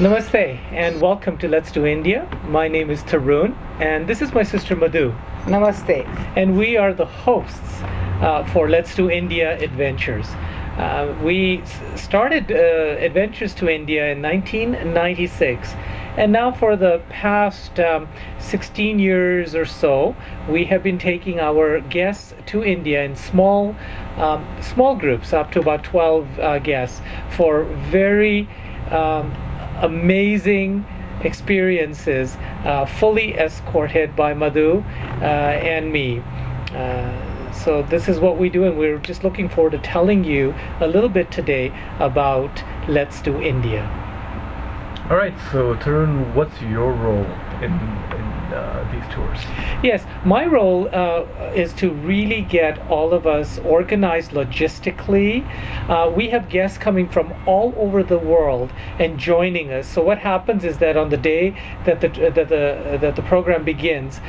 Namaste and welcome to Let's Do India. My name is Taron and this is my sister Madhu. Namaste. And we are the hosts for Let's Do India Adventures. We started Adventures to India in 1996, and now for the past 16 years or so, we have been taking our guests to India in small groups, up to about 12 guests, for very amazing experiences, fully escorted by Madhu and me. So this is what we do, and we're just looking forward to telling you a little bit today about Let's Do India. All right, so Tarun, what's your role in these tours? Yes, my role is to really get all of us organized logistically. We have guests coming from all over the world and joining us. So what happens is that on the day that the program begins,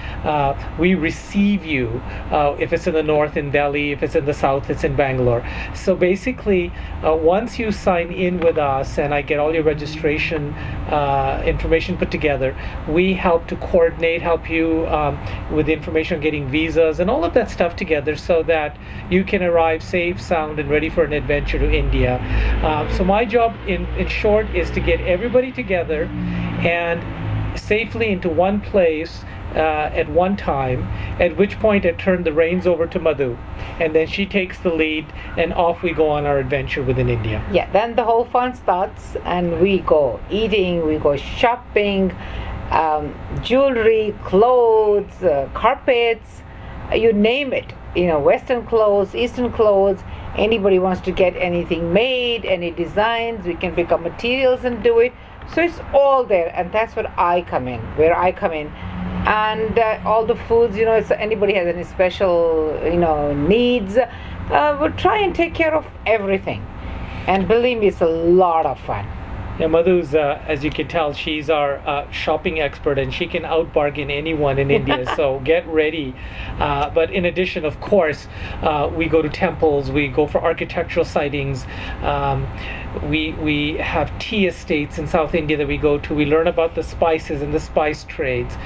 we receive you. If it's in the north, in Delhi; if it's in the south, it's in Bangalore. So basically, once you sign in with us and I get all your registration information put together, we help to coordinate, help you with the information on getting visas and all of that stuff together so that you can arrive safe, sound, and ready for an adventure to India. So my job in short is to get everybody together and safely into one place at one time, at which point I turn the reins over to Madhu, and then she takes the lead and off we go on our adventure within India. Yeah, then the whole fun starts and we go eating, we go shopping, jewelry, clothes, carpets, you name it. Western clothes, Eastern clothes. Anybody wants to get anything made, any designs, we can pick up materials and do it. So it's all there, and that's where I come in. And all the foods, if anybody has any special, needs, we'll try and take care of everything. And believe me, it's a lot of fun. Yeah, Madhu's, as you can tell, she's our shopping expert, and she can out-bargain anyone in India, so get ready. But in addition, of course, we go to temples, we go for architectural sightings, we have tea estates in South India that we go to, we learn about the spices and the spice trades,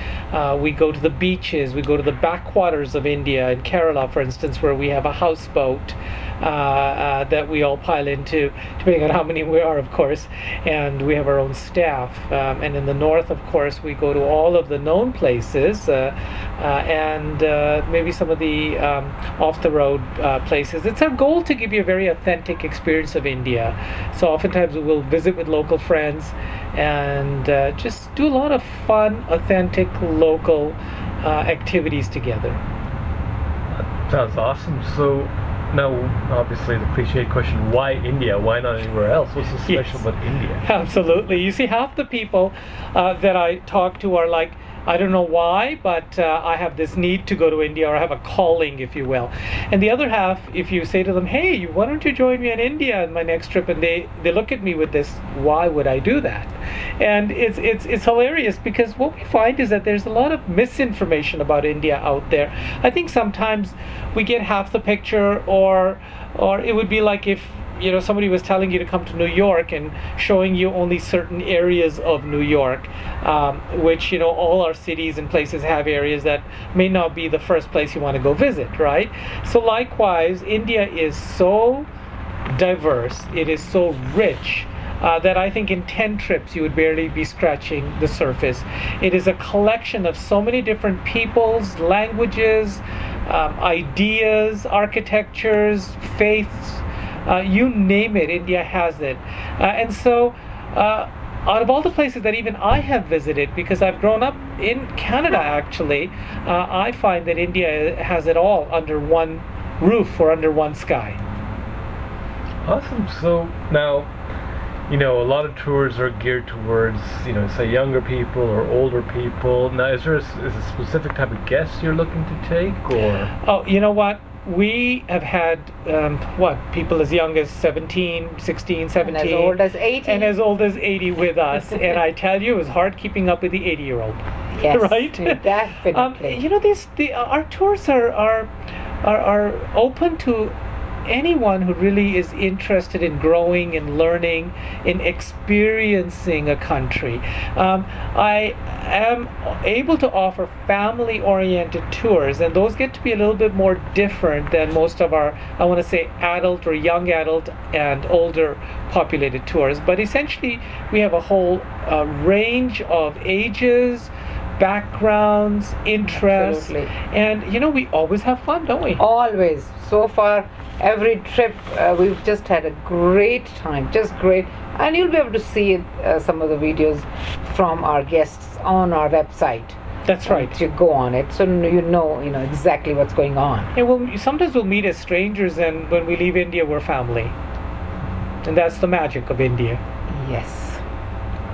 we go to the beaches, we go to the backwaters of India, in Kerala, for instance, where we have a houseboat that we all pile into, depending on how many we are, of course, and we have our own staff. And in the north, of course, we go to all of the known places and maybe some of the off-the-road places. It's our goal to give you a very authentic experience of India. So oftentimes we will visit with local friends and just do a lot of fun, authentic, local activities together. That sounds awesome. So now, obviously, the cliched question, why India? Why not anywhere else? What's so special about India? Absolutely. You see, half the people that I talk to are like, I don't know why, but I have this need to go to India, or I have a calling, if you will. And the other half, if you say to them, hey, why don't you join me in India on my next trip? And they look at me with this, why would I do that? And it's hilarious, because what we find is that there's a lot of misinformation about India out there. I think sometimes we get half the picture, or it would be like if somebody was telling you to come to New York and showing you only certain areas of New York, which all our cities and places have areas that may not be the first place you want to go visit, right? So likewise, India is so diverse, it is so rich, that I think in 10 trips you would barely be scratching the surface. It is a collection of so many different peoples, languages, ideas, architectures, faiths. You name it, India has it. And so, out of all the places that even I have visited, because I've grown up in Canada actually, I find that India has it all under one roof or under one sky. Awesome. So now, a lot of tours are geared towards, say younger people or older people. Now, is there a specific type of guest you're looking to take, or? Oh, you know what? We have had, people as young as 17, 16, 17. And as old as 80. And as old as 80 with us. And I tell you, it was hard keeping up with the 80-year-old. Yes, right? Definitely. Our tours are open to anyone who really is interested in growing and learning, in experiencing a country. I am able to offer family-oriented tours, and those get to be a little bit more different than most of our, I want to say, adult or young adult and older populated tours. But essentially, we have a whole range of ages, backgrounds, interests, Absolutely. and we always have fun, don't we? Always. So far, every trip, we've just had a great time, just great. And you'll be able to see some of the videos from our guests on our website. That's right. To go on it, so you know exactly what's going on. And sometimes we'll meet as strangers, and when we leave India, we're family. And that's the magic of India. Yes.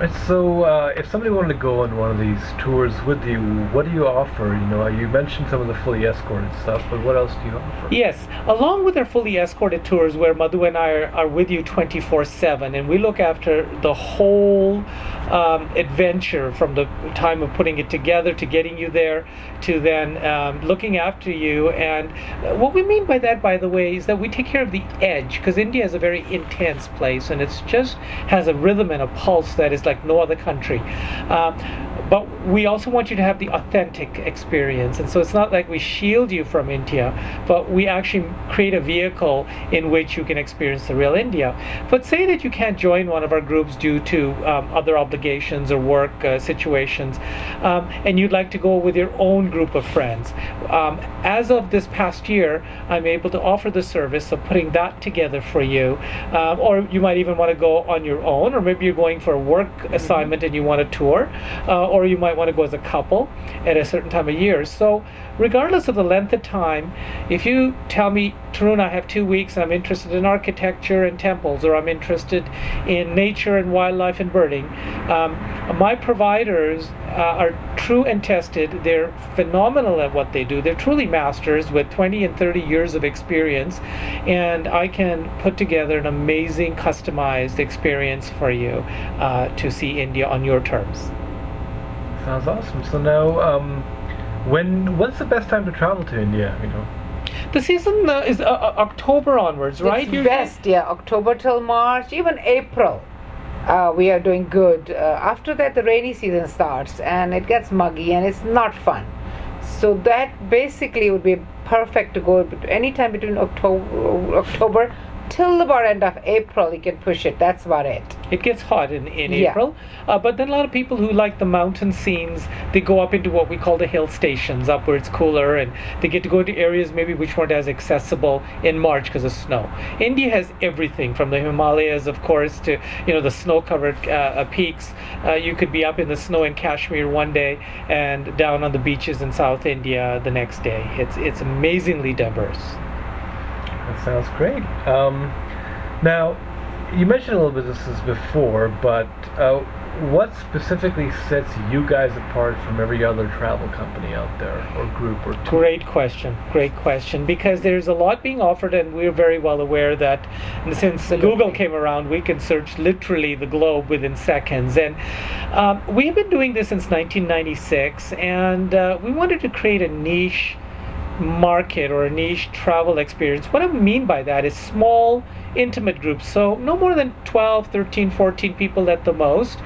Right, so if somebody wanted to go on one of these tours with you, what do you offer? You mentioned some of the fully escorted stuff, but what else do you offer? Yes, along with our fully escorted tours, where Madhu and I are with you 24/7, and we look after the whole adventure from the time of putting it together to getting you there to then looking after you. And what we mean by that, by the way, is that we take care of the edge, because India is a very intense place, and it's just has a rhythm and a pulse that is like no other country. But we also want you to have the authentic experience, and so it's not like we shield you from India, but we actually create a vehicle in which you can experience the real India. But say that you can't join one of our groups due to other obligations or work situations, and you'd like to go with your own group of friends. As of this past year, I'm able to offer the service of putting that together for you, or you might even want to go on your own, or maybe you're going for a work assignment and you want a tour, or you might want to go as a couple at a certain time of year. So regardless of the length of time, if you tell me, Taron, I have 2 weeks, I'm interested in architecture and temples, or I'm interested in nature and wildlife and birding, my providers are true and tested. They're phenomenal at what they do. They're truly masters with 20 and 30 years of experience, and I can put together an amazing customized experience for you to see India on your terms. Sounds awesome. So now, when's the best time to travel to India? The season is October onwards, right? It's best, yeah. October till March, even April. We are doing good. After that, the rainy season starts, and it gets muggy, and it's not fun. So that basically would be perfect to go anytime between October till about end of April. You can push it. That's about it. It gets hot in Yeah. April, but then a lot of people who like the mountain scenes, they go up into what we call the hill stations, up where it's cooler, and they get to go to areas maybe which weren't as accessible in March because of snow. India has everything from the Himalayas, of course, to the snow-covered peaks. You could be up in the snow in Kashmir one day and down on the beaches in South India the next day. It's amazingly diverse. That sounds great. Now, you mentioned a little bit of this before, but what specifically sets you guys apart from every other travel company out there, or group, or tour? Great question, because there's a lot being offered, and we're very well aware that since Google came around, we can search literally the globe within seconds. And we've been doing this since 1996, and we wanted to create a niche market or a niche travel experience. What I mean by that is small, intimate groups, so no more than 12, 13, 14 people at the most.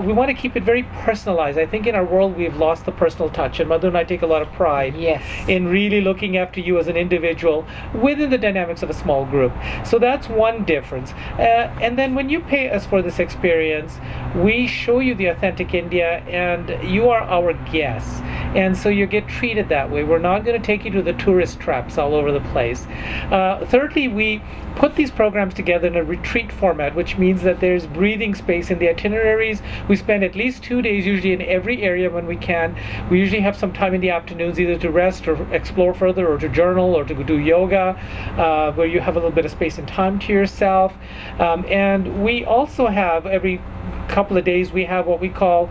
We want to keep it very personalized. I think in our world we've lost the personal touch, and Madhu and I take a lot of pride in really looking after you as an individual within the dynamics of a small group. So that's one difference. And then when you pay us for this experience, we show you the authentic India, and you are our guests, and so you get treated that way. We're not going to take you to the tourist traps all over the place. Thirdly, we put these programs together in a retreat format, which means that there's breathing space in the itineraries. We spend at least 2 days usually in every area when we can. We usually have some time in the afternoons either to rest or explore further, or to journal, or to do yoga, where you have a little bit of space and time to yourself. And we also have every couple of days we have what we call,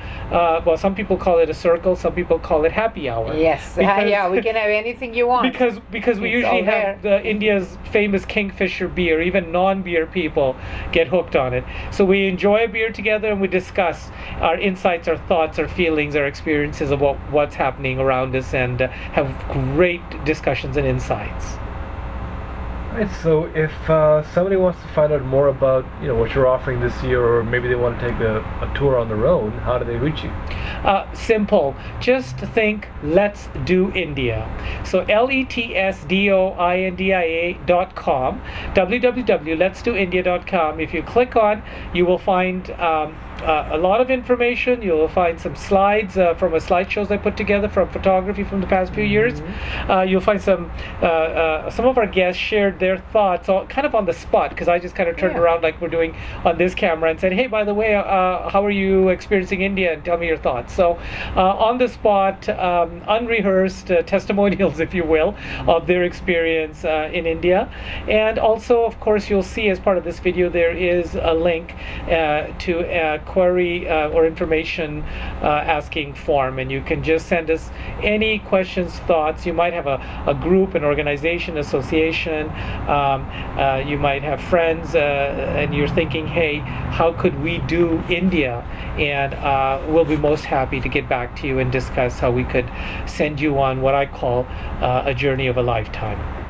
some people call it a circle, some people call it happy hour. Yes, yeah, we can have anything you want. Because we usually have India's famous Kingfisher beer. Even non-beer people get hooked on it. So we enjoy a beer together, and we discuss our insights, our thoughts, our feelings, our experiences of what's happening around us, and have great discussions and insights. Right, so if somebody wants to find out more about what you're offering this year, or maybe they want to take a tour on their own, how do they reach you? Simple. Just think, let's do India. So letsdoindia.com, www.letsdoindia.com. If you click on, you will find a lot of information. You'll find some slides from a slideshows I put together from photography from the past few years. You'll find some of our guests shared their thoughts kind of on the spot, because I just kind of turned around like we're doing on this camera and said, hey, by the way, how are you experiencing India, and tell me your thoughts. So on the spot, unrehearsed testimonials, if you will, of their experience in India. And also, of course, you'll see as part of this video there is a link to a query or information asking form, and you can just send us any questions, thoughts. You might have a group, an organization, association. You might have friends, and you're thinking, hey, how could we do India? And we'll be most happy to get back to you and discuss how we could send you on what I call a journey of a lifetime.